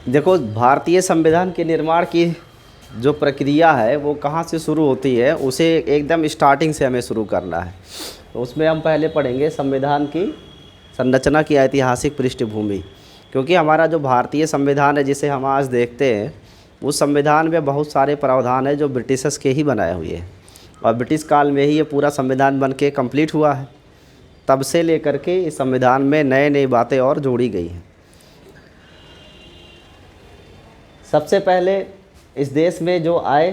देखो, भारतीय संविधान के निर्माण की जो प्रक्रिया है वो कहाँ से शुरू होती है, उसे एकदम स्टार्टिंग से हमें शुरू करना है। तो उसमें हम पहले पढ़ेंगे संविधान की संरचना की ऐतिहासिक पृष्ठभूमि। क्योंकि हमारा जो भारतीय संविधान है जिसे हम आज देखते हैं, उस संविधान में बहुत सारे प्रावधान हैं जो ब्रिटिशर्स के ही बनाए हुए हैं, और ब्रिटिश काल में ही ये पूरा संविधान बन के कम्प्लीट हुआ है। तब से लेकर के इस संविधान में नए नई बातें और जोड़ी गई हैं। सबसे पहले इस देश में जो आए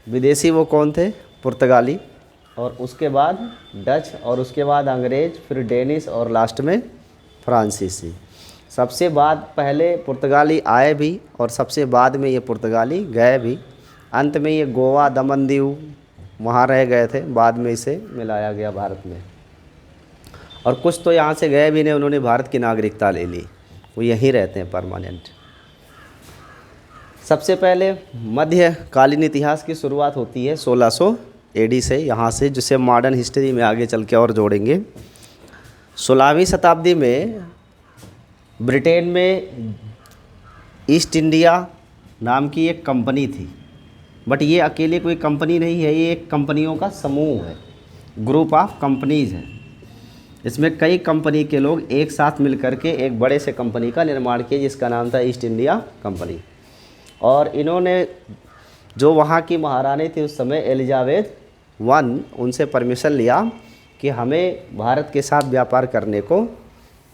विदेशी वो कौन थे? पुर्तगाली, और उसके बाद डच, और उसके बाद अंग्रेज, फिर डेनिश, और लास्ट में फ्रांसीसी। सबसे बाद पहले पुर्तगाली आए भी और सबसे बाद में ये पुर्तगाली गए भी। अंत में ये गोवा, दमन दीव वहाँ रह गए थे, बाद में इसे मिलाया गया भारत में। और कुछ तो यहाँ से गए भी नहीं, उन्होंने भारत की नागरिकता ले ली, वो यहीं रहते हैं परमानेंट। सबसे पहले मध्यकालीन इतिहास की शुरुआत होती है 1600 एडी से, यहाँ से, जिसे मॉडर्न हिस्ट्री में आगे चल के और जोड़ेंगे। 16वीं शताब्दी में ब्रिटेन में ईस्ट इंडिया नाम की एक कंपनी थी, बट ये अकेले कोई कंपनी नहीं है, ये एक कंपनियों का समूह है, ग्रुप ऑफ कंपनीज़ है। इसमें कई कंपनी के लोग एक साथ मिलकर के एक बड़े से कंपनी का निर्माण किए, जिसका नाम था ईस्ट इंडिया कंपनी। और इन्होंने जो वहाँ की महारानी थी उस समय, एलिजाबेथ वन, उनसे परमिशन लिया कि हमें भारत के साथ व्यापार करने को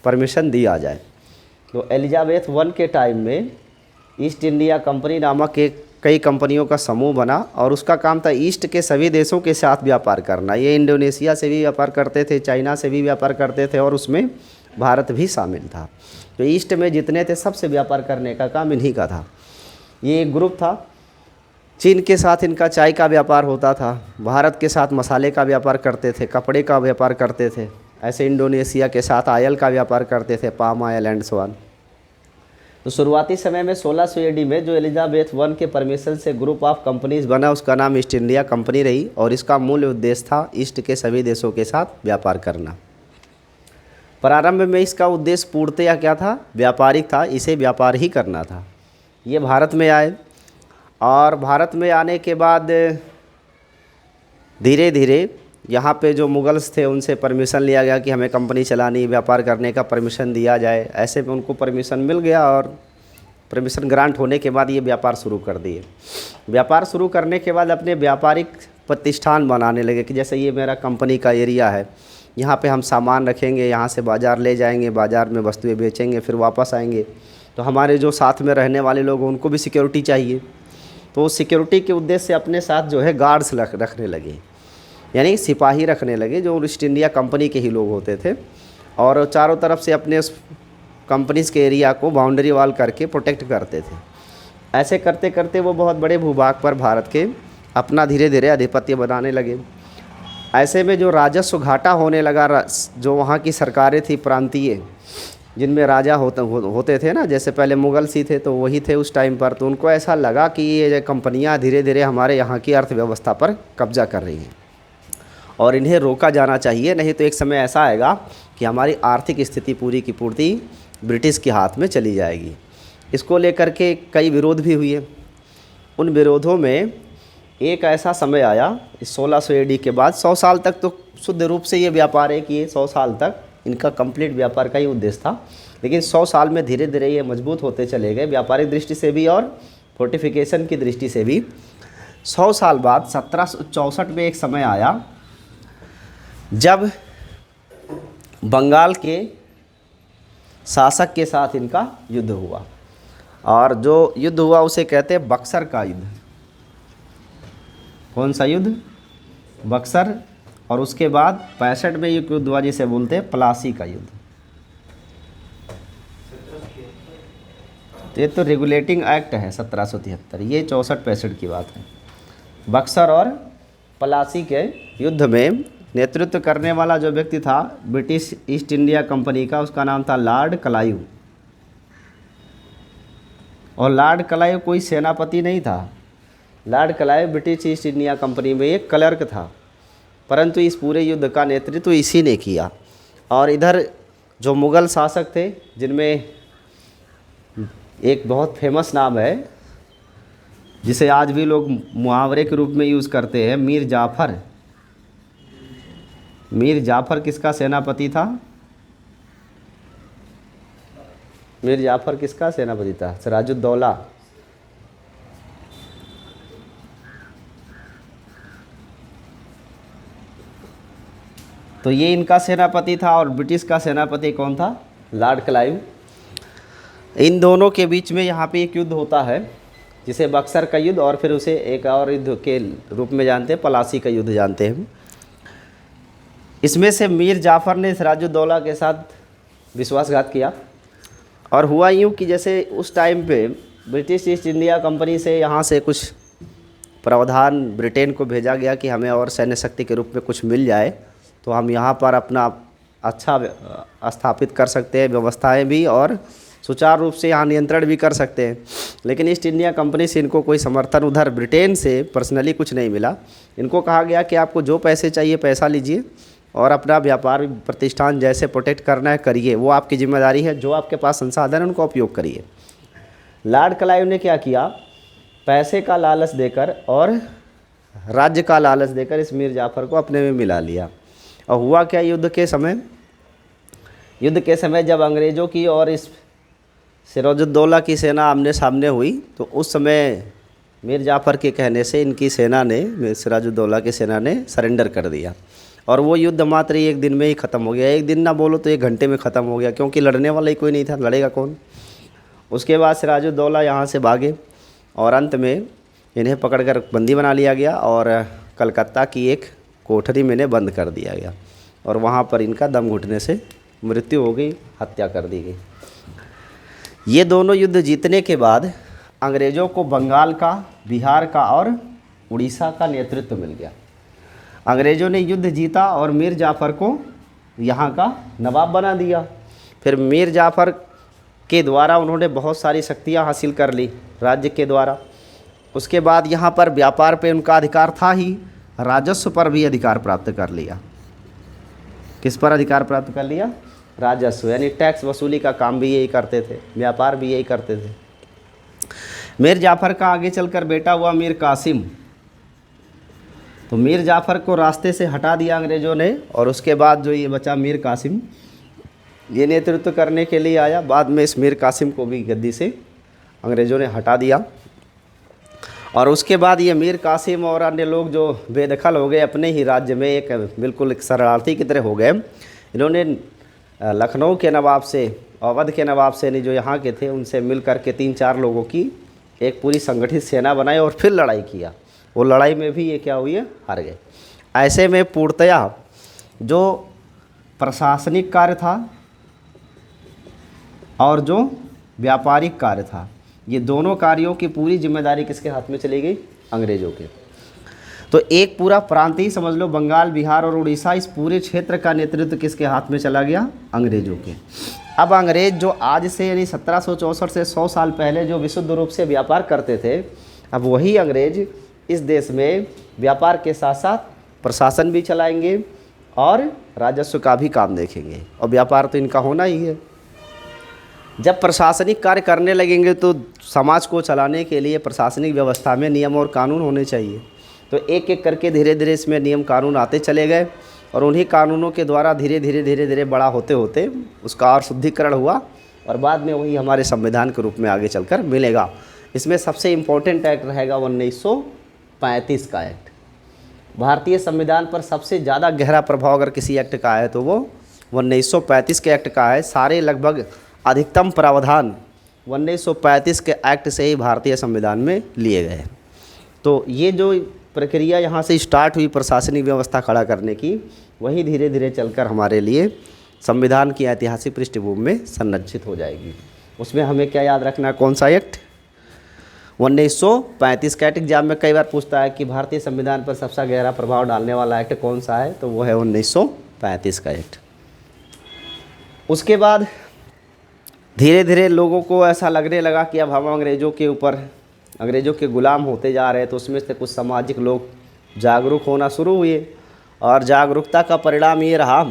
परमिशन दिया जाए। तो एलिजाबेथ वन के टाइम में ईस्ट इंडिया कंपनी नामक एक कई कंपनियों का समूह बना, और उसका काम था ईस्ट के सभी देशों के साथ व्यापार करना। ये इंडोनेशिया से भी व्यापार करते थे, चाइना से भी व्यापार करते थे, और उसमें भारत भी शामिल था। तो ईस्ट में जितने थे सबसे व्यापार करने का काम इन्हीं का था। ये एक ग्रुप था। चीन के साथ इनका चाय का व्यापार होता था, भारत के साथ मसाले का व्यापार करते थे, कपड़े का व्यापार करते थे। ऐसे इंडोनेशिया के साथ आयल का व्यापार करते थे, palm oil and so on. तो शुरुआती समय में 1600 एडी में जो एलिजाबेथ वन के परमिशन से ग्रुप ऑफ कंपनीज बना, उसका नाम ईस्ट इंडिया कंपनी रही, और इसका मूल उद्देश्य था ईस्ट के सभी देशों के साथ व्यापार करना। प्रारंभ में इसका उद्देश्य पूर्णतया क्या था? व्यापारिक था, इसे व्यापार ही करना था। ये भारत में आए, और भारत में आने के बाद धीरे धीरे यहाँ पे जो मुगल्स थे उनसे परमिशन लिया गया कि हमें कंपनी चलानी, व्यापार करने का परमिशन दिया जाए। ऐसे में उनको परमिशन मिल गया, और परमिशन ग्रांट होने के बाद ये व्यापार शुरू कर दिए। व्यापार शुरू करने के बाद अपने व्यापारिक प्रतिष्ठान बनाने लगे कि जैसे ये मेरा कंपनी का एरिया है, यहाँ पे हम सामान रखेंगे, यहाँ से बाज़ार ले जाएंगे, बाज़ार में वस्तुएं बेचेंगे, फिर वापस आएंगे। तो हमारे जो साथ में रहने वाले लोग हैं उनको भी सिक्योरिटी चाहिए, तो सिक्योरिटी के उद्देश्य से अपने साथ जो है गार्ड्स रखने लगे, यानी सिपाही रखने लगे जो ईस्ट इंडिया कंपनी के ही लोग होते थे, और चारों तरफ से अपने उस कंपनीज़ के एरिया को बाउंड्री वॉल करके प्रोटेक्ट करते थे। ऐसे करते करते वो बहुत बड़े भूभाग पर भारत के अपना धीरे धीरे आधिपत्य बनाने लगे। ऐसे में जो राजस्व घाटा होने लगा, जो वहाँ की सरकारें थी प्रांतीय, जिनमें राजा होते थे ना, जैसे पहले मुगल्स ही थे तो वही थे उस टाइम पर, तो उनको ऐसा लगा कि ये कंपनियां धीरे धीरे हमारे यहाँ की अर्थव्यवस्था पर कब्जा कर रही हैं और इन्हें रोका जाना चाहिए, नहीं तो एक समय ऐसा आएगा कि हमारी आर्थिक स्थिति पूरी की पूर्ति ब्रिटिश के हाथ में चली जाएगी। इसको लेकर के कई विरोध भी हुए। उन विरोधों में एक ऐसा समय आया इस 1600 एडी के बाद, 100 साल तक तो शुद्ध रूप से ये व्यापार है कि 100 साल तक इनका कंप्लीट व्यापार का ही उद्देश्य था, लेकिन 100 साल में धीरे धीरे ये मजबूत होते चले गए, व्यापारिक दृष्टि से भी और फोर्टिफिकेशन की दृष्टि से भी। 100 साल बाद 1764 में एक समय आया जब बंगाल के शासक के साथ इनका युद्ध हुआ, और जो युद्ध हुआ उसे कहते हैं बक्सर का युद्ध। कौन सा युद्ध? बक्सर। और उसके बाद 65 में एक युद्ध हुआ जिसे बोलते हैं प्लासी का युद्ध। ये तो रेगुलेटिंग एक्ट है 1773, ये 64-65 की बात है। बक्सर और प्लासी के युद्ध में नेतृत्व करने वाला जो व्यक्ति था ब्रिटिश ईस्ट इंडिया कंपनी का, उसका नाम था लॉर्ड क्लाइव। और लॉर्ड क्लाइव कोई सेनापति नहीं था, Lord Clive British east India company में एक क्लर्क था, परंतु इस पूरे युद्ध का नेतृत्व इसी ने किया। और इधर जो मुग़ल शासक थे, जिनमें एक बहुत फेमस नाम है जिसे आज भी लोग मुहावरे के रूप में यूज़ करते हैं, मीर जाफ़र। मीर जाफ़र किसका सेनापति था? मीर जाफ़र किसका सेनापति था? सिराजुद्दौला। तो ये इनका सेनापति था और ब्रिटिश का सेनापति कौन था? Lord Clive. इन दोनों के बीच में यहाँ पे एक युद्ध होता है जिसे बक्सर का युद्ध, और फिर उसे एक और युद्ध के रूप में जानते हैं, पलासी का युद्ध जानते हैं। इसमें से मीर जाफ़र ने सिराजुद्दौला के साथ विश्वासघात किया और हुआ यूँ कि जैसे उस टाइम पे ब्रिटिश ईस्ट इंडिया कंपनी से यहाँ से कुछ प्रावधान ब्रिटेन को भेजा गया कि हमें और सैन्य शक्ति के रूप में कुछ मिल जाए तो हम यहाँ पर अपना अच्छा स्थापित कर सकते हैं, व्यवस्थाएं भी, और सुचारू रूप से यहाँ नियंत्रण भी कर सकते हैं। लेकिन ईस्ट इंडिया कंपनी से इनको कोई समर्थन उधर ब्रिटेन से पर्सनली कुछ नहीं मिला। इनको कहा गया कि आपको जो पैसे चाहिए पैसा लीजिए और अपना व्यापार प्रतिष्ठान जैसे प्रोटेक्ट करना है करिए, वो आपकी जिम्मेदारी है, जो आपके पास संसाधन है उनको उपयोग करिए। लॉर्ड क्लाइव ने क्या किया? पैसे का लालच देकर और राज्य का लालच देकर इस मीर जाफ़र को अपने में मिला लिया। और हुआ क्या, युद्ध के समय जब अंग्रेज़ों की और इस सिराजुद्दौला की सेना आमने सामने हुई तो उस समय मीर जाफ़र के कहने से इनकी सेना ने, सिराजुद्दौला की सेना ने सरेंडर कर दिया और वो युद्ध मात्र एक दिन में ही ख़त्म हो गया। एक दिन ना बोलो तो 1 घंटे में ख़त्म हो गया, क्योंकि लड़ने वाला ही कोई नहीं था, लड़ेगा कौन। उसके बाद सिराजुद्दौला यहाँ से भागे और अंत में इन्हें पकड़कर बंदी बना लिया गया और कलकत्ता की एक कोठरी में इन्हें बंद कर दिया गया और वहाँ पर इनका दम घुटने से मृत्यु हो गई, हत्या कर दी गई। ये दोनों युद्ध जीतने के बाद अंग्रेज़ों को बंगाल का, बिहार का और उड़ीसा का नेतृत्व मिल गया। अंग्रेज़ों ने युद्ध जीता और मीर जाफ़र को यहाँ का नवाब बना दिया। फिर मीर जाफ़र के द्वारा उन्होंने बहुत सारी शक्तियाँ हासिल कर ली राज्य के द्वारा। उसके बाद यहाँ पर व्यापार पे उनका अधिकार था ही, राजस्व पर भी अधिकार प्राप्त कर लिया। किस पर अधिकार प्राप्त कर लिया? राजस्व, यानी टैक्स वसूली का काम भी यही करते थे, व्यापार भी यही करते थे। मीर जाफ़र का आगे चलकर बेटा हुआ मीर कासिम। तो मीर जाफ़र को रास्ते से हटा दिया अंग्रेज़ों ने और उसके बाद जो ये बचा मीर कासिम, ये नेतृत्व करने के लिए आया। बाद में इस मीर कासिम को भी गद्दी से अंग्रेज़ों ने हटा दिया और उसके बाद ये मीर कासिम और अन्य लोग जो बेदखल हो गए अपने ही राज्य में, एक बिल्कुल एक शरणार्थी की तरह हो गए। इन्होंने लखनऊ के नवाब से, अवध के नवाब से नहीं, जो यहाँ के थे, उनसे मिल कर के 3-4 लोगों की एक पूरी संगठित सेना बनाई और फिर लड़ाई किया। वो लड़ाई में भी ये क्या हुई है? हार गए। ऐसे में पूर्णतया जो प्रशासनिक कार्य था और जो व्यापारिक कार्य था, ये दोनों कार्यों की पूरी जिम्मेदारी किसके हाथ में चली गई? अंग्रेज़ों के। तो एक पूरा प्रांत ही समझ लो, बंगाल, बिहार और उड़ीसा, इस पूरे क्षेत्र का नेतृत्व किसके हाथ में चला गया? अंग्रेज़ों के। अब अंग्रेज़ जो आज से यानी 1764 से 100 साल पहले जो विशुद्ध रूप से व्यापार करते थे, अब वही अंग्रेज़ इस देश में व्यापार के साथ साथ प्रशासन भी चलाएंगे और राजस्व का भी काम देखेंगे, और व्यापार तो इनका होना ही है। जब प्रशासनिक कार्य करने लगेंगे तो समाज को चलाने के लिए प्रशासनिक व्यवस्था में नियम और कानून होने चाहिए। तो एक एक करके धीरे धीरे इसमें नियम कानून आते चले गए और उन्हीं कानूनों के द्वारा धीरे धीरे बड़ा होते होते उसका और शुद्धिकरण हुआ और बाद में वही हमारे संविधान के रूप में आगे चलकर मिलेगा। इसमें सबसे इम्पोर्टेंट एक्ट रहेगा 1935 का एक्ट। भारतीय संविधान पर सबसे ज़्यादा गहरा प्रभाव अगर किसी एक्ट का है तो वो 1935 के एक्ट का है। सारे लगभग अधिकतम प्रावधान 1935 के एक्ट से ही भारतीय संविधान में लिए गए। तो ये जो प्रक्रिया यहाँ से स्टार्ट हुई प्रशासनिक व्यवस्था खड़ा करने की, वही धीरे धीरे चलकर हमारे लिए संविधान की ऐतिहासिक पृष्ठभूमि में संरक्षित हो जाएगी। उसमें हमें क्या याद रखना है? कौन सा एक्ट? 1935 का एक्ट। एग्जाम में कई बार पूछता है कि भारतीय संविधान पर सबसे गहरा प्रभाव डालने वाला एक्ट कौन सा है, तो वो है 1935 का एक्ट। उसके बाद धीरे धीरे लोगों को ऐसा लगने लगा कि अब हम अंग्रेज़ों के गुलाम होते जा रहे हैं, तो उसमें से कुछ सामाजिक लोग जागरूक होना शुरू हुए और जागरूकता का परिणाम ये रहा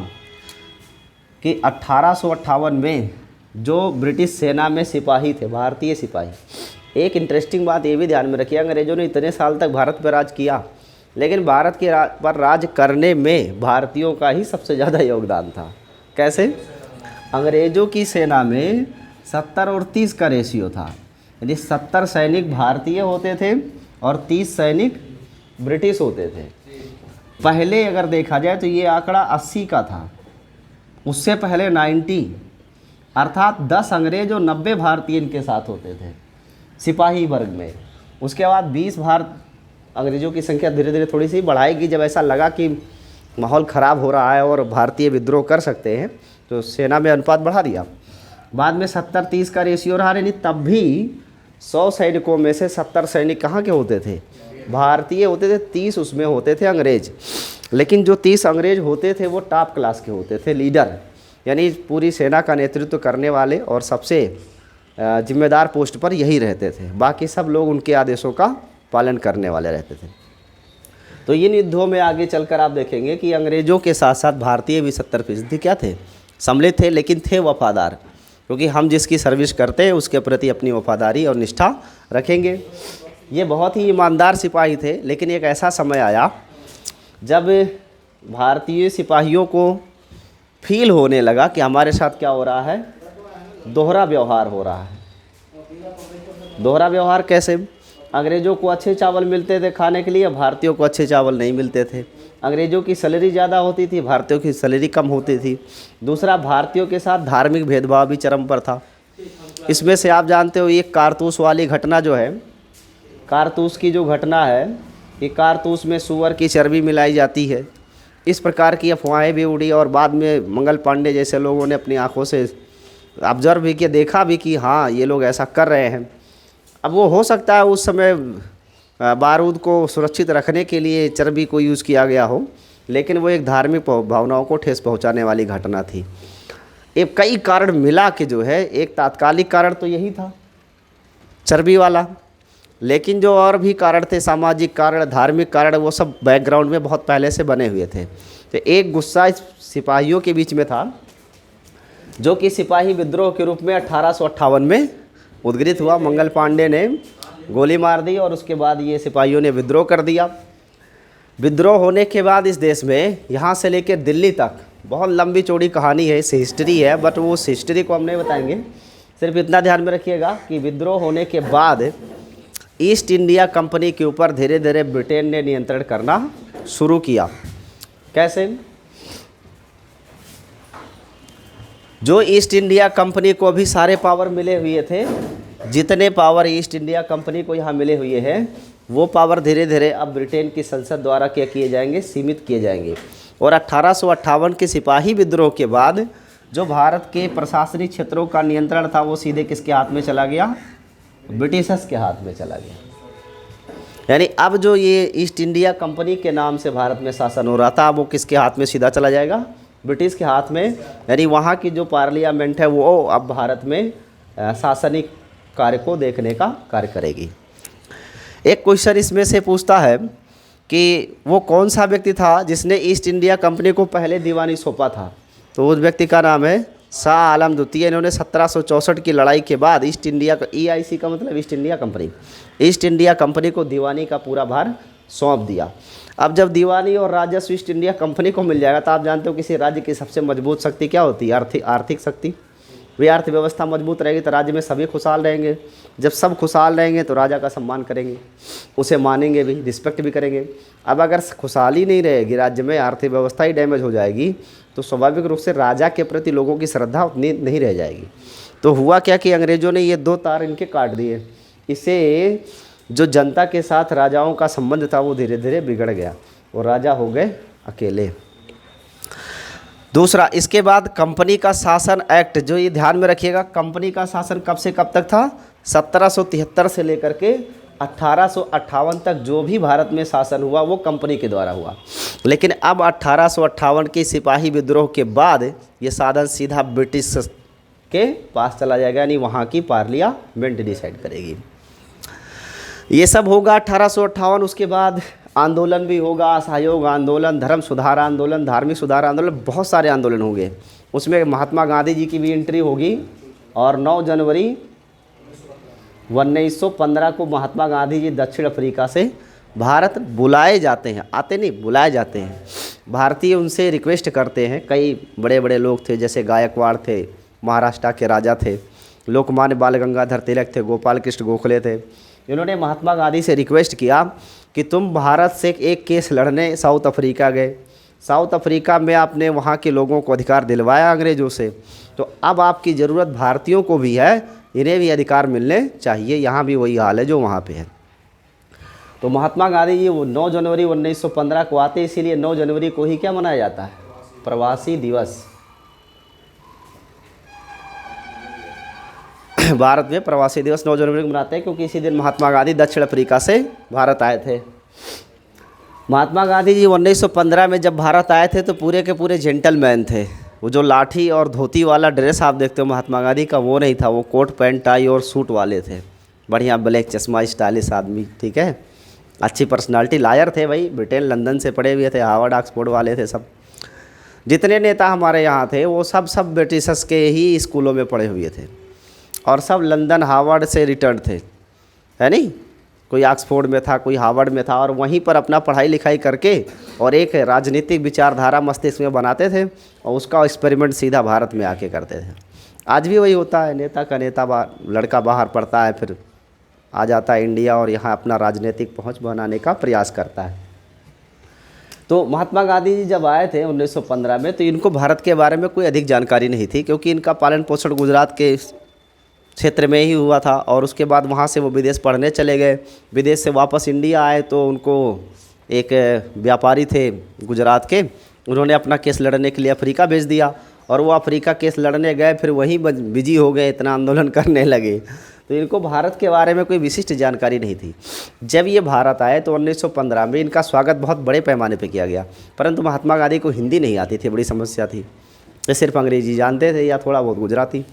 कि 1858 में जो ब्रिटिश सेना में सिपाही थे, भारतीय सिपाही। एक इंटरेस्टिंग बात ये भी ध्यान में रखिए, अंग्रेज़ों ने इतने साल तक भारत पर राज किया, लेकिन भारत के पर राज करने में भारतीयों का ही सबसे ज़्यादा योगदान था। कैसे? अंग्रेज़ों की सेना में 70 और 30 का रेशियो था, यानी 70 सैनिक भारतीय होते थे और 30 सैनिक ब्रिटिश होते थे। पहले अगर देखा जाए तो ये आंकड़ा 80 का था, उससे पहले 90, अर्थात 10 अंग्रेज और 90 भारतीय इनके साथ होते थे सिपाही वर्ग में। उसके बाद 20 अंग्रेज़ों की संख्या धीरे धीरे थोड़ी सी बढ़ाएगी, जब ऐसा लगा कि माहौल ख़राब हो रहा है और भारतीय विद्रोह कर सकते हैं तो सेना में अनुपात बढ़ा दिया। बाद में 70-30 का रेशियो रहा, नहीं तब भी 100 सैनिकों में से 70 सैनिक कहाँ के होते थे? भारतीय होते थे, 30 उसमें होते थे अंग्रेज। लेकिन जो 30 अंग्रेज होते थे वो टॉप क्लास के होते थे, लीडर, यानी पूरी सेना का नेतृत्व करने वाले और सबसे जिम्मेदार पोस्ट पर यही रहते थे। बाकी सब लोग उनके आदेशों का पालन करने वाले रहते थे। तो इन युद्धों में आगे चलकर आप देखेंगे कि अंग्रेज़ों के साथ साथ भारतीय भी 70% क्या थे? सम्मिलित थे, लेकिन थे वफादार, क्योंकि हम जिसकी सर्विस करते हैं उसके प्रति अपनी वफादारी और निष्ठा रखेंगे। ये बहुत ही ईमानदार सिपाही थे। लेकिन एक ऐसा समय आया जब भारतीय सिपाहियों को फील होने लगा कि हमारे साथ क्या हो रहा है? दोहरा व्यवहार हो रहा है। दोहरा व्यवहार कैसे? अंग्रेज़ों को अच्छे चावल मिलते थे खाने के लिए, भारतीयों को अच्छे चावल नहीं मिलते थे। अंग्रेज़ों की सैलरी ज़्यादा होती थी, भारतीयों की सैलरी कम होती थी। दूसरा, भारतीयों के साथ धार्मिक भेदभाव भी चरम पर था। इसमें से आप जानते हो एक कारतूस वाली घटना जो है, कारतूस की जो घटना है कि कारतूस में सूअर की चर्बी मिलाई जाती है, इस प्रकार की अफवाहें भी उड़ी और बाद में मंगल पांडे जैसे लोगों ने अपनी आंखों से ऑब्जर्व भी किया, देखा भी कि हाँ ये लोग ऐसा कर रहे हैं। अब वो हो सकता है उस समय बारूद को सुरक्षित रखने के लिए चर्बी को यूज़ किया गया हो, लेकिन वो एक धार्मिक भावनाओं को ठेस पहुंचाने वाली घटना थी। एक कई कारण मिला के जो है, एक तात्कालिक कारण तो यही था चर्बी वाला, लेकिन जो और भी कारण थे, सामाजिक कारण, धार्मिक कारण, वो सब बैकग्राउंड में बहुत पहले से बने हुए थे। तो एक गुस्सा इस सिपाहियों के बीच में था, जो कि सिपाही विद्रोह के रूप में 1858 में उद्गृत हुआ। मंगल पांडे ने गोली मार दी और उसके बाद ये सिपाहियों ने विद्रोह कर दिया। विद्रोह होने के बाद इस देश में यहाँ से लेकर दिल्ली तक बहुत लंबी चौड़ी कहानी है, इस हिस्ट्री है, बट वो उस हिस्ट्री को हम नहीं बताएंगे। सिर्फ इतना ध्यान में रखिएगा कि विद्रोह होने के बाद ईस्ट इंडिया कंपनी के ऊपर धीरे धीरे ब्रिटेन ने नियंत्रण करना शुरू किया। कैसे? जो ईस्ट इंडिया कंपनी को अभी सारे पावर मिले हुए थे, जितने पावर ईस्ट इंडिया कंपनी को यहाँ मिले हुए हैं, वो पावर धीरे धीरे अब ब्रिटेन की संसद द्वारा क्या किए जाएंगे? सीमित किए जाएंगे। और 1858 के सिपाही विद्रोह के बाद जो भारत के प्रशासनिक क्षेत्रों का नियंत्रण था वो सीधे किसके हाथ में चला गया? ब्रिटिशर्स के हाथ में चला गया। यानी अब जो ये ईस्ट इंडिया कंपनी के नाम से भारत में शासन हो रहा था, वो किसके हाथ में सीधा चला जाएगा? ब्रिटिश के हाथ में। यानी वहाँ की जो पार्लियामेंट है वो अब भारत में शासनिक कार्य को देखने का कार्य करेगी। एक क्वेश्चन इसमें से पूछता है कि वो कौन सा व्यक्ति था जिसने ईस्ट इंडिया कंपनी को पहले दीवानी सौंपा था? तो उस व्यक्ति का नाम है शाह आलम द्वितीय। इन्होंने 1764 की लड़ाई के बाद ईस्ट इंडिया का, EIC का मतलब east India company, east India company को दीवानी का पूरा भार सौंप दिया। अब जब दीवानी और राजस्व ईस्ट इंडिया कंपनी को मिल जाएगा तो आप जानते हो किसी राज्य की सबसे मजबूत शक्ति क्या होती है? आर्थिक शक्ति। वे अर्थव्यवस्था मजबूत रहेगी तो राज्य में सभी खुशहाल रहेंगे। जब सब खुशहाल रहेंगे तो राजा का सम्मान करेंगे, उसे मानेंगे भी, रिस्पेक्ट भी करेंगे। अब अगर खुशहाली नहीं रहेगी राज्य में, आर्थिक व्यवस्था ही डैमेज हो जाएगी, तो स्वाभाविक रूप से राजा के प्रति लोगों की श्रद्धा उतनी नहीं रह जाएगी। तो हुआ क्या कि अंग्रेज़ों ने ये 2 तार इनके काट दिए। इससे जो जनता के साथ राजाओं का संबंध था वो धीरे धीरे बिगड़ गया और राजा हो गए अकेले। दूसरा, इसके बाद कंपनी का शासन एक्ट, जो ये ध्यान में रखिएगा, कंपनी का शासन कब से कब तक था? 1773 से लेकर के 1858 तक जो भी भारत में शासन हुआ वो कंपनी के द्वारा हुआ। लेकिन अब 1858 के सिपाही विद्रोह के बाद ये साधन सीधा ब्रिटिश के पास चला जाएगा, यानी वहाँ की पार्लियामेंट डिसाइड करेगी। ये सब होगा 1858। उसके बाद आंदोलन भी होगा, असहयोग आंदोलन, धर्म सुधार आंदोलन, धार्मिक सुधार आंदोलन, बहुत सारे आंदोलन होंगे। उसमें महात्मा गांधी जी की भी एंट्री होगी और 9 जनवरी 1915 को महात्मा गांधी जी दक्षिण अफ्रीका से भारत बुलाए जाते हैं, आते नहीं, बुलाए जाते हैं। भारतीय उनसे रिक्वेस्ट करते हैं, कई बड़े बड़े लोग थे, जैसे गायकवाड़ थे, महाराष्ट्र के राजा थे, लोकमान्य बाल गंगाधर तिलक थे, गोपाल कृष्ण गोखले थे। इन्होंने महात्मा गांधी से रिक्वेस्ट किया कि तुम भारत से एक केस लड़ने साउथ अफ्रीका गए, साउथ अफ्रीका में आपने वहाँ के लोगों को अधिकार दिलवाया अंग्रेज़ों से, तो अब आपकी ज़रूरत भारतीयों को भी है, इन्हें भी अधिकार मिलने चाहिए। यहाँ भी वही हाल है जो वहाँ पे है। तो महात्मा गांधी जी वो 9 जनवरी 1915 को आते, इसीलिए 9 जनवरी को ही क्या मनाया जाता है, प्रवासी दिवस। भारत में प्रवासी दिवस 9 जनवरी को मनाते हैं, क्योंकि इसी दिन महात्मा गांधी दक्षिण अफ्रीका से भारत आए थे। महात्मा गांधी जी 1915 में जब भारत आए थे तो पूरे के पूरे जेंटलमैन थे। वो जो लाठी और धोती वाला ड्रेस आप देखते हो महात्मा गांधी का, वो नहीं था, वो कोट पैंट टाई और सूट वाले थे, बढ़िया ब्लैक चश्मा, स्टाइलिश आदमी, ठीक है, अच्छी पर्सनालिटी, लायर थे भाई, ब्रिटेन लंदन से पढ़े हुए थे, हार्वर्ड ऑक्सफोर्ड वाले थे सब। जितने नेता हमारे यहाँ थे वो सब ब्रिटिशर्स के ही स्कूलों में पढ़े हुए थे, और सब लंदन हार्वर्ड से रिटर्न थे, है नहीं, कोई ऑक्सफोर्ड में था, कोई हार्वर्ड में था, और वहीं पर अपना पढ़ाई लिखाई करके और एक राजनीतिक विचारधारा मस्तिष्क में बनाते थे, और उसका एक्सपेरिमेंट सीधा भारत में आके करते थे। आज भी वही होता है, नेता का नेता लड़का बाहर पढ़ता है, फिर आ जाता है इंडिया और यहाँ अपना राजनीतिक पहुँच बनाने का प्रयास करता है। तो महात्मा गांधी जी जब आए थे 1915 में, तो इनको भारत के बारे में कोई अधिक जानकारी नहीं थी, क्योंकि इनका पालन पोषण गुजरात के क्षेत्र में ही हुआ था, और उसके बाद वहाँ से वो विदेश पढ़ने चले गए। विदेश से वापस इंडिया आए तो उनको एक व्यापारी थे गुजरात के, उन्होंने अपना केस लड़ने के लिए अफ्रीका भेज दिया, और वो अफ्रीका केस लड़ने गए, फिर वहीं बिजी हो गए, इतना आंदोलन करने लगे। तो इनको भारत के बारे में कोई विशिष्ट जानकारी नहीं थी। जब ये भारत आए तो 1915 में इनका स्वागत बहुत बड़े पैमाने पर किया गया, परंतु महात्मा गांधी को हिंदी नहीं आती थी, बड़ी समस्या थी, ये सिर्फ अंग्रेजी जानते थे या थोड़ा बहुत गुजराती।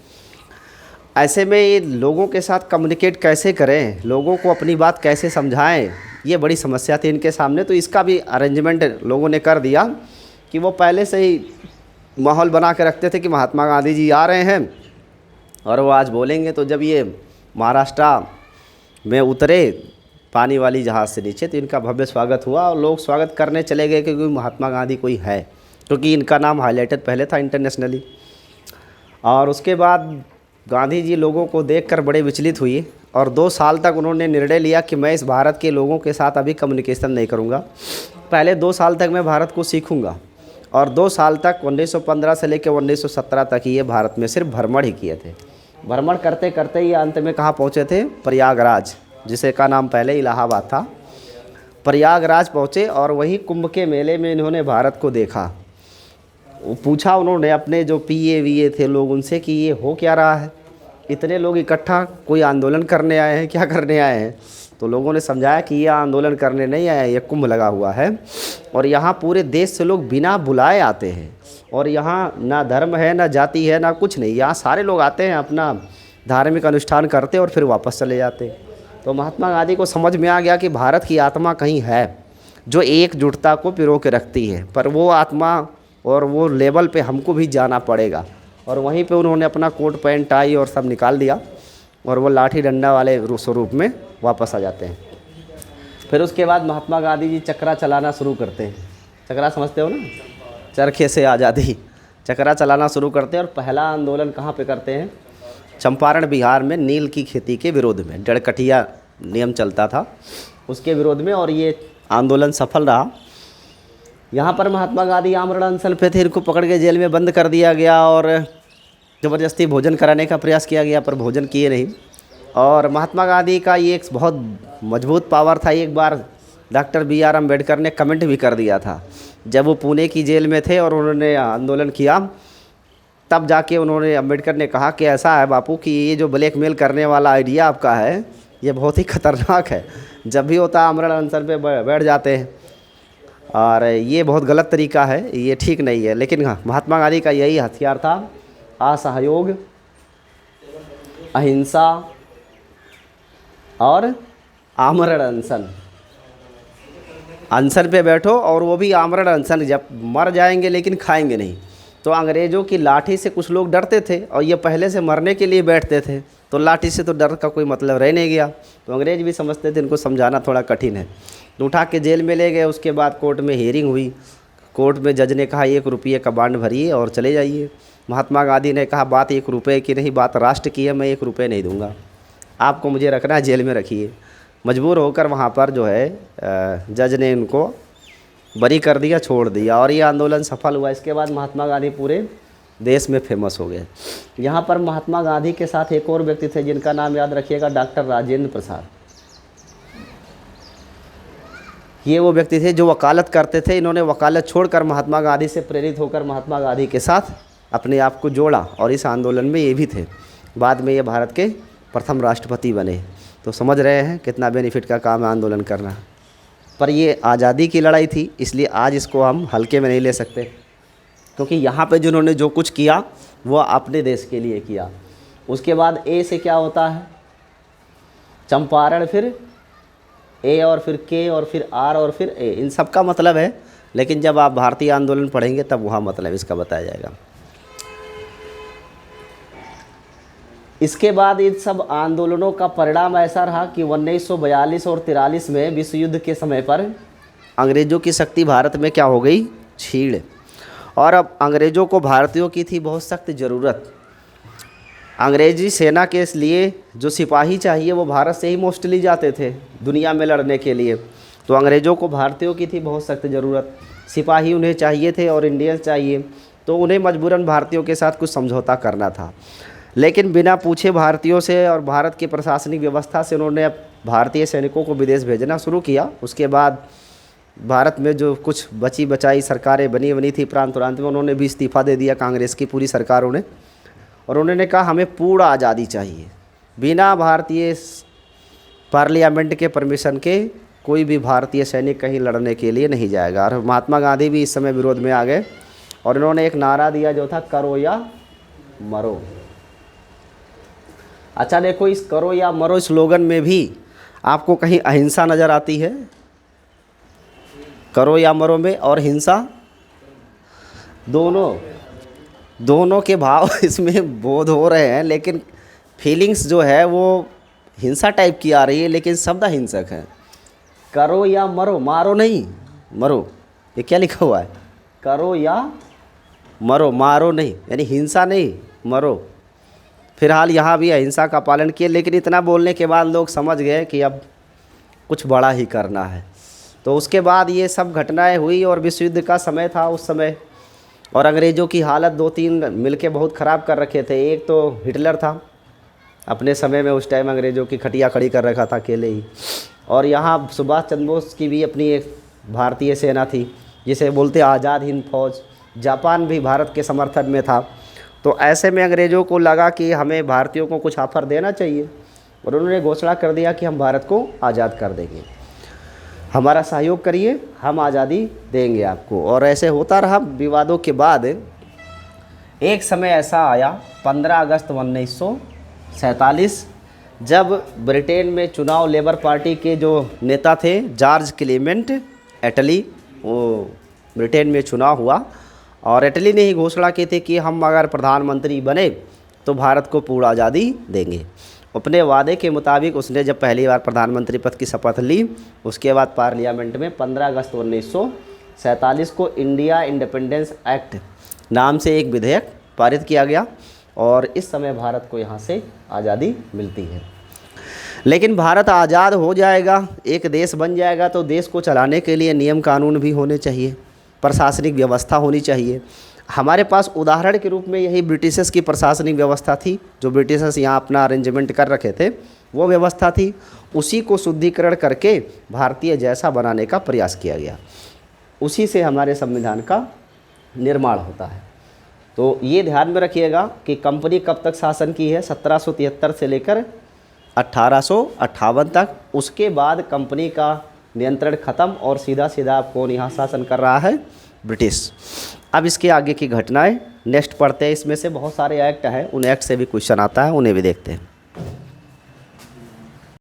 ऐसे में ये लोगों के साथ कम्युनिकेट कैसे करें, लोगों को अपनी बात कैसे समझाएं, ये बड़ी समस्या थी इनके सामने। तो इसका भी अरेंजमेंट लोगों ने कर दिया कि वो पहले से ही माहौल बना के रखते थे कि महात्मा गांधी जी आ रहे हैं और वो आज बोलेंगे। तो जब ये महाराष्ट्र में उतरे पानी वाली जहाज़ से नीचे, तो इनका भव्य स्वागत हुआ और लोग स्वागत करने चले गए, क्योंकि महात्मा गांधी कोई है, क्योंकि इनका नाम हाईलाइटेड पहले था इंटरनेशनली। और उसके बाद गांधी जी लोगों को देखकर बड़े विचलित हुए, और 2 साल तक उन्होंने निर्णय लिया कि मैं इस भारत के लोगों के साथ अभी कम्युनिकेशन नहीं करूंगा, पहले 2 साल तक मैं भारत को सीखूंगा। और 2 साल तक 1915 से लेकर 1917 तक ये भारत में सिर्फ भ्रमण ही किए थे। भ्रमण करते करते ये अंत में कहाँ पहुँचे थे, प्रयागराज, जिसे का नाम पहले इलाहाबाद था, प्रयागराज पहुँचे, और वहीं कुंभ के मेले में इन्होंने भारत को देखा। पूछा उन्होंने अपने जो PA थे लोग उनसे कि ये हो क्या रहा है, इतने लोग इकट्ठा, कोई आंदोलन करने आए हैं, क्या करने आए हैं? तो लोगों ने समझाया कि ये आंदोलन करने नहीं आए, ये कुंभ लगा हुआ है, और यहाँ पूरे देश से लोग बिना बुलाए आते हैं, और यहाँ ना धर्म है, ना जाति है, ना कुछ नहीं, यहाँ सारे लोग आते हैं, अपना धार्मिक अनुष्ठान करते और फिर वापस चले जाते। तो महात्मा गांधी को समझ में आ गया कि भारत की आत्मा कहीं है जो एकजुटता को पिरो के रखती है, पर वो आत्मा और वो लेवल पे हमको भी जाना पड़ेगा। और वहीं पे उन्होंने अपना कोट पैंट टाई और सब निकाल दिया, और वो लाठी डंडा वाले स्वरूप में वापस आ जाते हैं। फिर उसके बाद महात्मा गांधी जी चक्रा चलाना शुरू करते हैं। चक्रा समझते हो ना, चरखे से आज़ादी, चक्रा चलाना शुरू करते हैं। और पहला आंदोलन कहाँ पे करते हैं, चंपारण बिहार में नील की खेती के विरोध में, डड़कटिया नियम चलता था उसके विरोध में, और ये आंदोलन सफल रहा। यहाँ पर महात्मा गांधी आमरण अनशन पे थे, इनको पकड़ के जेल में बंद कर दिया गया और ज़बरदस्ती भोजन कराने का प्रयास किया गया, पर भोजन किए नहीं। और महात्मा गांधी का ये एक बहुत मजबूत पावर था। एक बार डॉक्टर BR अम्बेडकर ने कमेंट भी कर दिया था, जब वो पुणे की जेल में थे और उन्होंने आंदोलन किया, तब जाके उन्होंने अम्बेडकर ने कहा कि ऐसा है बापू कि ये जो ब्लैकमेल करने वाला आइडिया आपका है ये बहुत ही ख़तरनाक है। जब भी होता है आमरण अनशन पे बैठ जाते हैं, और ये बहुत गलत तरीका है, ये ठीक नहीं है। लेकिन हाँ, महात्मा गांधी का यही हथियार था, असहयोग, अहिंसा और आमरण अनशन। अनशन पे बैठो, और वो भी आमरण अनशन, जब मर जाएंगे लेकिन खाएंगे नहीं। तो अंग्रेज़ों की लाठी से कुछ लोग डरते थे और ये पहले से मरने के लिए बैठते थे, तो लाठी से तो डर का कोई मतलब रह नहीं गया। तो अंग्रेज़ भी समझते थे इनको समझाना थोड़ा कठिन है, तो उठा के जेल में ले गए। उसके बाद कोर्ट में हियरिंग हुई। कोर्ट में जज ने कहा 1 रुपये का बांड भरिए और चले जाइए। महात्मा गांधी ने कहा बात 1 रुपये की नहीं, बात राष्ट्र की है, मैं 1 रुपये नहीं दूंगा, आपको मुझे रखना है, जेल में रखिए। मजबूर होकर वहाँ पर जो है जज ने इनको बरी कर दिया, छोड़ दिया, और ये आंदोलन सफल हुआ। इसके बाद महात्मा गांधी पूरे देश में फेमस हो गए। यहाँ पर महात्मा गांधी के साथ एक और व्यक्ति थे जिनका नाम याद रखिएगा, डॉक्टर राजेंद्र प्रसाद। ये वो व्यक्ति थे जो वकालत करते थे। इन्होंने वकालत छोड़कर महात्मा गांधी से प्रेरित होकर महात्मा गांधी के साथ अपने आप को जोड़ा और इस आंदोलन में ये भी थे। बाद में ये भारत के प्रथम राष्ट्रपति बने। तो समझ रहे हैं कितना बेनिफिट का काम है आंदोलन करना। पर ये आज़ादी की लड़ाई थी, इसलिए आज इसको हम हल्के में नहीं ले सकते, क्योंकि यहाँ पे जिन्होंने जो कुछ किया वो अपने देश के लिए किया। उसके बाद ए से क्या होता है, चंपारण, फिर ए और फिर के और फिर आर और फिर ए, इन सब का मतलब है, लेकिन जब आप भारतीय आंदोलन पढ़ेंगे तब वहाँ मतलब इसका बताया जाएगा। इसके बाद इन सब आंदोलनों का परिणाम ऐसा रहा कि 1942 और 43 में विश्व युद्ध के समय पर अंग्रेज़ों की शक्ति भारत में क्या हो गई, छीड़। और अब अंग्रेज़ों को भारतीयों की थी बहुत सख्त ज़रूरत। अंग्रेज़ी सेना के लिए जो सिपाही चाहिए वो भारत से ही मोस्टली जाते थे दुनिया में लड़ने के लिए। तो अंग्रेज़ों को भारतीयों की थी बहुत सख्त ज़रूरत, सिपाही उन्हें चाहिए थे और इंडियंस चाहिए, तो उन्हें मजबूरन भारतीयों के साथ कुछ समझौता करना था। लेकिन बिना पूछे भारतीयों से और भारत की प्रशासनिक व्यवस्था से उन्होंने भारतीय सैनिकों को विदेश भेजना शुरू किया। उसके बाद भारत में जो कुछ बची बचाई सरकारें बनी थी प्रांत में, उन्होंने भी इस्तीफ़ा दे दिया कांग्रेस की पूरी सरकारों ने, और उन्होंने कहा हमें पूर्ण आज़ादी चाहिए, बिना भारतीय पार्लियामेंट के परमिशन के कोई भी भारतीय सैनिक कहीं लड़ने के लिए नहीं जाएगा। और महात्मा गांधी भी इस समय विरोध में आ गए और इन्होंने एक नारा दिया जो था करो या मरो। अच्छा देखो, इस करो या मरो स्लोगन में भी आपको कहीं अहिंसा नज़र आती है, करो या मरो में, और हिंसा, दोनों के भाव इसमें बोध हो रहे हैं, लेकिन फीलिंग्स जो है वो हिंसा टाइप की आ रही है, लेकिन शब्द हिंसक है। करो या मरो, मारो नहीं मरो, ये क्या लिखा हुआ है, करो या मरो, मारो नहीं, यानी हिंसा नहीं, मरो। फिलहाल यहाँ भी अहिंसा का पालन किए, लेकिन इतना बोलने के बाद लोग समझ गए कि अब कुछ बड़ा ही करना है। तो उसके बाद ये सब घटनाएं हुई और विश्व युद्ध का समय था उस समय, और अंग्रेज़ों की हालत 2-3 मिलके बहुत ख़राब कर रखे थे। एक तो हिटलर था अपने समय में, उस टाइम अंग्रेज़ों की खटिया खड़ी कर रखा था अकेले ही, और यहाँ सुभाष चंद्र बोस की भी अपनी एक भारतीय सेना थी जिसे बोलते आज़ाद हिंद फौज। जापान भी भारत के समर्थन में था। तो ऐसे में अंग्रेज़ों को लगा कि हमें भारतीयों को कुछ ऑफर देना चाहिए, और उन्होंने घोषणा कर दिया कि हम भारत को आज़ाद कर देंगे, हमारा सहयोग करिए, हम आज़ादी देंगे आपको। और ऐसे होता रहा। विवादों के बाद एक समय ऐसा आया 15 अगस्त 1947, जब ब्रिटेन में चुनाव लेबर पार्टी के जो नेता थे जॉर्ज क्लेमेंट एटली, वो ब्रिटेन में चुनाव हुआ, और एटली ने ही घोषणा की थी कि हम अगर प्रधानमंत्री बने तो भारत को पूर्ण आज़ादी देंगे। अपने वादे के मुताबिक उसने जब पहली बार प्रधानमंत्री पद की शपथ ली, उसके बाद पार्लियामेंट में 15 अगस्त 1947 को इंडिया इंडिपेंडेंस एक्ट नाम से एक विधेयक पारित किया गया, और इस समय भारत को यहाँ से आज़ादी मिलती है। लेकिन भारत आज़ाद हो जाएगा, एक देश बन जाएगा, तो देश को चलाने के लिए नियम कानून भी होने चाहिए, प्रशासनिक व्यवस्था होनी चाहिए। हमारे पास उदाहरण के रूप में यही ब्रिटिशर्स की प्रशासनिक व्यवस्था थी, जो ब्रिटिशर्स यहाँ अपना अरेंजमेंट कर रखे थे, वो व्यवस्था थी। उसी को शुद्धिकरण करके भारतीय जैसा बनाने का प्रयास किया गया, उसी से हमारे संविधान का निर्माण होता है। तो ये ध्यान में रखिएगा कि कंपनी कब तक शासन की है, 1773 से लेकर 1858 तक। उसके बाद कंपनी का नियंत्रण खत्म और सीधा सीधा कौन यहाँ शासन कर रहा है, ब्रिटिश। अब इसके आगे की घटनाएं नेक्स्ट पढ़ते हैं। इसमें से बहुत सारे एक्ट हैं, उन एक्ट से भी क्वेश्चन आता है, उन्हें भी देखते हैं।